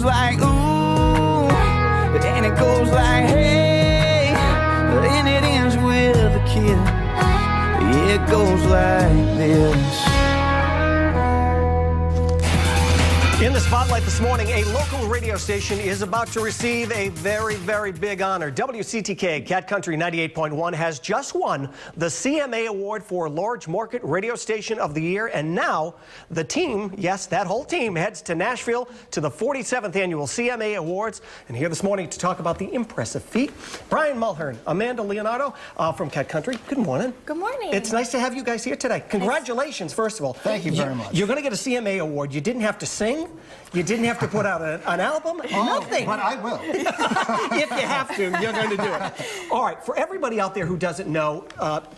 like ooh, and it goes like hey, and it ends with a kiss. It goes like this. In the spotlight this morning, a local radio station is about to receive a very, very big honor. WCTK, Cat Country 98.1, has just won the CMA Award for Large Market Radio Station of the Year. And now the team, yes, that whole team, heads to Nashville to the 47th Annual CMA Awards. And here this morning to talk about the impressive feat, Brian Mulhern, Amanda Leonardo from Cat Country. Good morning. Good morning. It's nice to have you guys here today. Congratulations, first of all. Thank you very much. You're going to get a CMA Award. You didn't have to sing. You didn't have to put out an album, nothing. But I will. If you have to, you're going to do it. All right, for everybody out there who doesn't know,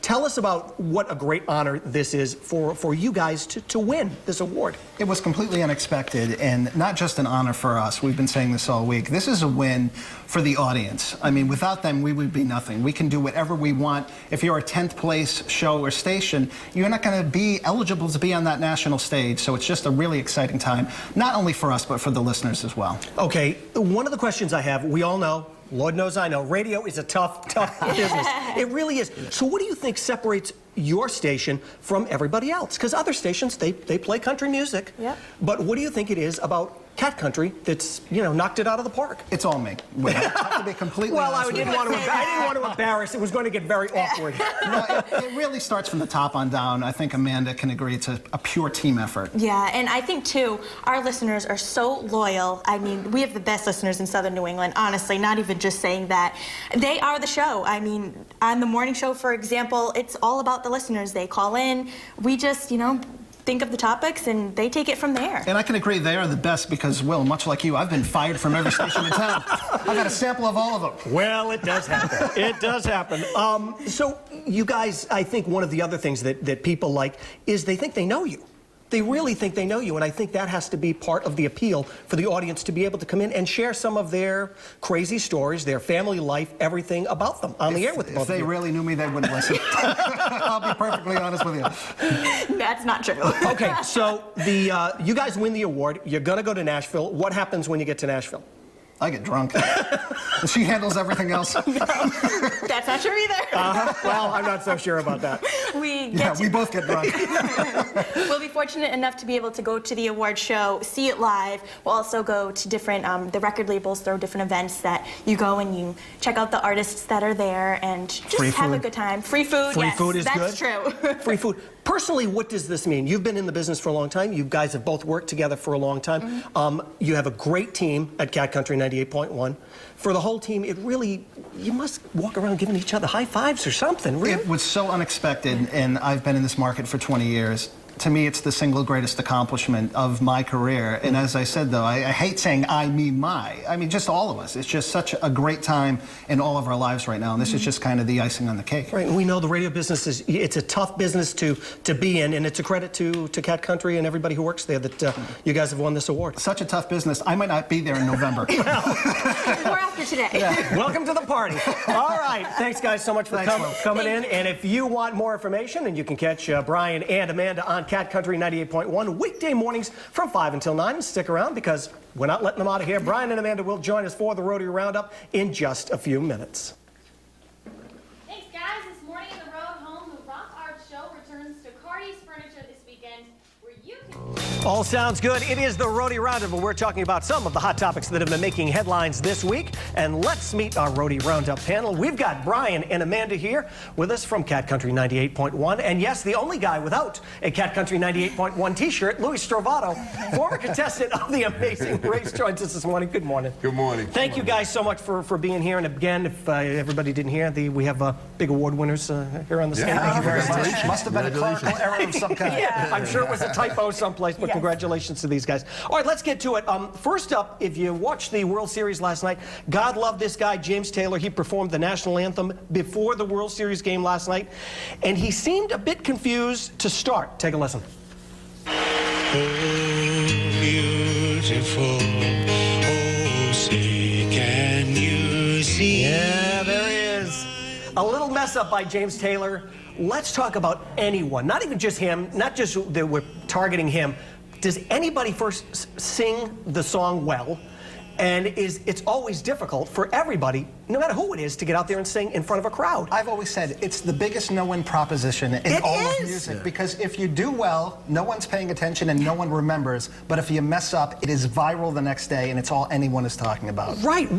tell us about what a great honor this is for you guys to win this award. It was completely unexpected, and not just an honor for us. We've been saying this all week. This is a win for the audience. I mean, without them, we would be nothing. We can do whatever we want. If you're a 10th place show or station, you're not going to be eligible to be on that national stage. So it's just a really exciting time, not only for us, but for the listeners as well. Okay, one of the questions I have, we all know, Lord knows I know, radio is a tough business. It really is. So what do you think separates your station from everybody else? Because other stations, they play country music. Yep. But what do you think it is about Cat Country that's, you know, knocked it out of the park? It's all me. We have to be completely well, honest I didn't want to embarrass. It was going to get very awkward. No, it really starts from the top on down. I think Amanda can agree it's a pure team effort. Yeah, and I think, too, our listeners are so loyal. I mean, we have the best listeners in Southern New England, honestly, not even just saying that. They are the show. I mean, on the morning show, for example, it's all about the listeners. They call in. We just, you know, think of the topics, and they take it from there. And I can agree they are the best because, Will, much like you, I've been fired from every station in town. I've got a sample of all of them. Well, it does happen. It does happen. So you guys, I think one of the other things that people like is they think they know you. They really think they know you, and I think that has to be part of the appeal for the audience to be able to come in and share some of their crazy stories, their family life, everything about them on the air with both of you. If they really knew me, they wouldn't listen. I'll be perfectly honest with you. That's not true. Okay, so you guys win the award. You're going to go to Nashville. What happens when you get to Nashville? I get drunk. She handles everything else. No, that's not true either. Well, I'm not so sure about that. We both get drunk. We'll be fortunate enough to be able to go to the award show, see it live. We'll also go to different, the record labels throw different events that you go and you check out the artists that are there and just have a good time. Free food, Free yes, food is that's good. True. Free food. Personally, what does this mean? You've been in the business for a long time. You guys have both worked together for a long time. Mm-hmm. You have a great team at Cat Country 98.1. For the whole team, it really, you must walk around giving each other high fives or something, really. It was so unexpected, and I've been in this market for 20 years. To me, it's the single greatest accomplishment of my career. And as I said, though, I hate saying I mean my. I mean, just all of us. It's just such a great time in all of our lives right now. And this is just kind of the icing on the cake. Right. And we know the radio business it's a tough business to be in. And it's a credit to Cat Country and everybody who works there that you guys have won this award. Such a tough business. I might not be there in November. We're after today. Yeah. Welcome to the party. All right. Thanks, guys, so much for coming in. And if you want more information, and you can catch Brian and Amanda on Cat Country 98.1 weekday mornings from 5 until 9. Stick around because we're not letting them out of here. Brian and Amanda will join us for the Rhody Roundup in just a few minutes. Thanks, guys. This morning in the road home, the Rhode Show returns to Cardi's Furniture this weekend, where you can... All sounds good. It is the Rhody Roundup, and we're talking about some of the hot topics that have been making headlines this week. And let's meet our Rhody Roundup panel. We've got Brian and Amanda here with us from Cat Country 98.1. And yes, the only guy without a Cat Country 98.1 t-shirt, Louis Stravato, former contestant of The Amazing Race, joins us this morning. Good morning. Good morning. Thank you guys so much for being here. And again, if everybody didn't hear, we have big award winners here on the stand. Thank you very much. Must have been a clerical error of some kind. Yeah, I'm sure it was a typo someplace, but congratulations to these guys. All right, let's get to it. First up, if you watched the World Series last night, God love this guy, James Taylor. He performed the national anthem before the World Series game last night, and he seemed a bit confused to start. Take a listen. Oh, beautiful, oh, say, can you see? Yeah, there he is. A little mess up by James Taylor. Let's talk about anyone, not even just him, not just that we're targeting him. Does anybody first sing the song well? and it's always difficult for everybody, no matter who it is, to get out there and sing in front of a crowd. I've always said it's the biggest no-win proposition in all of music, because if you do well, no one's paying attention and no one remembers, but if you mess up, it is viral the next day and it's all anyone is talking about. Right.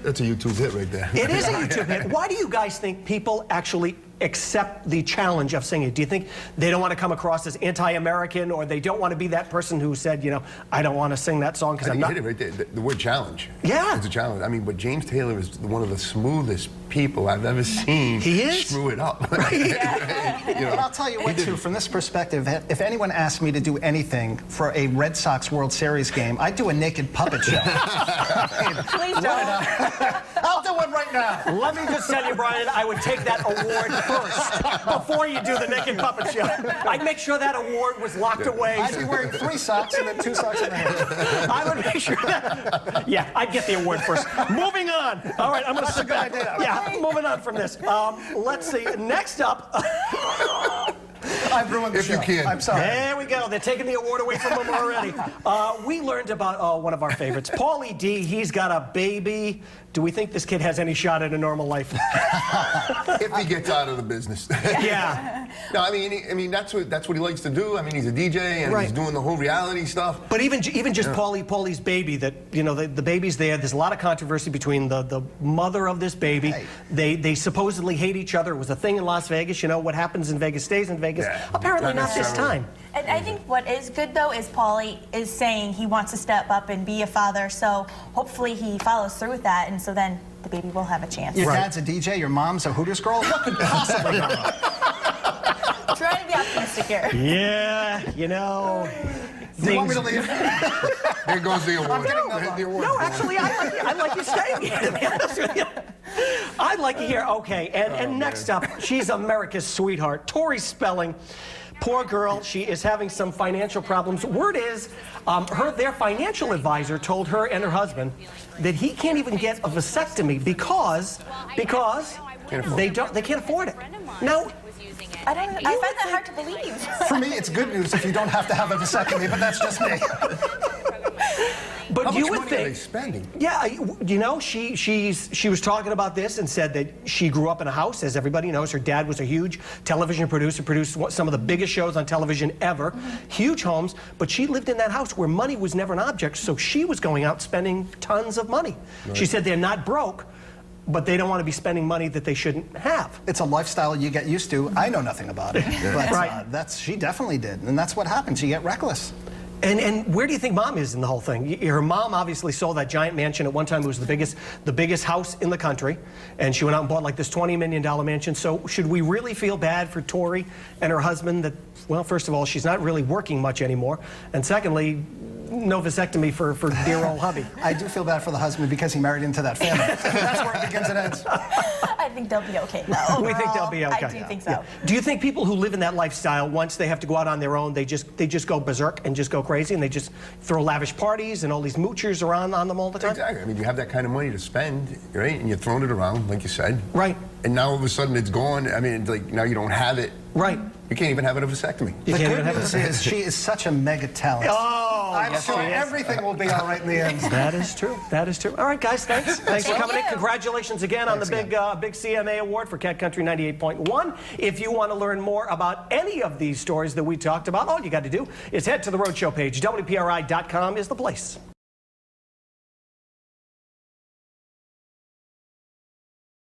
That's a YouTube hit right there. It is a YouTube hit. Why do you guys think people actually accept the challenge of singing? Do you think they don't want to come across as anti-American, or they don't want to be that person who said, you know, I don't want to see that song because I'm not... You hit it right there. The word challenge. Yeah. It's a challenge. I mean, but James Taylor is one of the smoothest people I've ever seen. He is? Screw it up. You know, but I'll tell you what, too, from this perspective, if anyone asked me to do anything for a Red Sox World Series game, I'd do a naked puppet show. Please don't. I'll do it right now. Let me just tell you, Brian, I would take that award first before you do the naked puppet show. I'd make sure that award was locked away. I'd be wearing 3 socks and then 2 socks in the hand. I would make sure that... Yeah, I'd get the award first. Moving on. All right, I'm going to sit back. Yeah, moving on from this. Let's see. Next up... I've ruined the show. If you can. I'm sorry. There we go. They're taking the award away from him already. We learned about one of our favorites, Pauly D. He's got a baby. Do we think this kid has any shot at a normal life? If he gets out of the business. Yeah. No, I mean that's what he likes to do. I mean, he's a DJ and he's doing the whole reality stuff. But even just Pauly's baby, that, you know, the baby's there. There's a lot of controversy between the mother of this baby. Hey. They supposedly hate each other. It was a thing in Las Vegas. You know, what happens in Vegas stays in Vegas. Yeah, Apparently not this time. And I think what is good, though, is Pauly is saying he wants to step up and be a father, so hopefully he follows through with that, and so then the baby will have a chance. Your dad's a DJ, your mom's a Hooters girl? What could possibly go wrong? Trying to be optimistic here. Yeah, you know... You want me to leave? There goes the award. I'm getting the award. No, actually, I like you staying here, to be honest with you. I'd like you here. Okay, and next up, she's America's sweetheart, Tori Spelling. Poor girl, she is having some financial problems. Word is, their financial advisor told her and her husband that he can't even get a vasectomy because they can't afford it. Now, I find that hard to believe. For me, it's good news if you don't have to have a vasectomy, but that's just me. But How you much would money think, are they spending? Yeah, you know, she was talking about this and said that she grew up in a house, as everybody knows. Her dad was a huge television producer, produced some of the biggest shows on television ever, huge homes. But she lived in that house where money was never an object, so she was going out spending tons of money. Right. She said they're not broke, but they don't want to be spending money that they shouldn't have. It's a lifestyle you get used to. I know nothing about it, but she definitely did, and that's what happens. You get reckless. And where do you think Mom is in the whole thing? Her mom obviously sold that giant mansion. At one time, it was the biggest house in the country, and she went out and bought like this $20 million mansion. So should we really feel bad for Tori and her husband that, well, first of all, she's not really working much anymore, and secondly, no vasectomy for dear old hubby? I do feel bad for the husband because he married into that family. That's where it begins and ends. I think they'll be okay, though. We think they'll be okay. I do think so. Yeah. Do you think people who live in that lifestyle, once they have to go out on their own, they just go berserk and just go crazy, and they just throw lavish parties and all these moochers around on them all the time? Exactly. I mean, you have that kind of money to spend, right? And you're throwing it around, like you said. Right. And now all of a sudden it's gone. I mean, like now you don't have it. Right. You can't even have a vasectomy. You The can't good even have news a is she is such a mega talent. Oh, I'm yes, sure she is. everything will be all right in the end. That is true. That is true. All right, guys, thanks. Thanks for coming in. you. Congratulations again on the big CMA Award for Cat Country 98.1. If you want to learn more about any of these stories that we talked about, all you got to do is head to the Rhode Show page. WPRI.com is the place.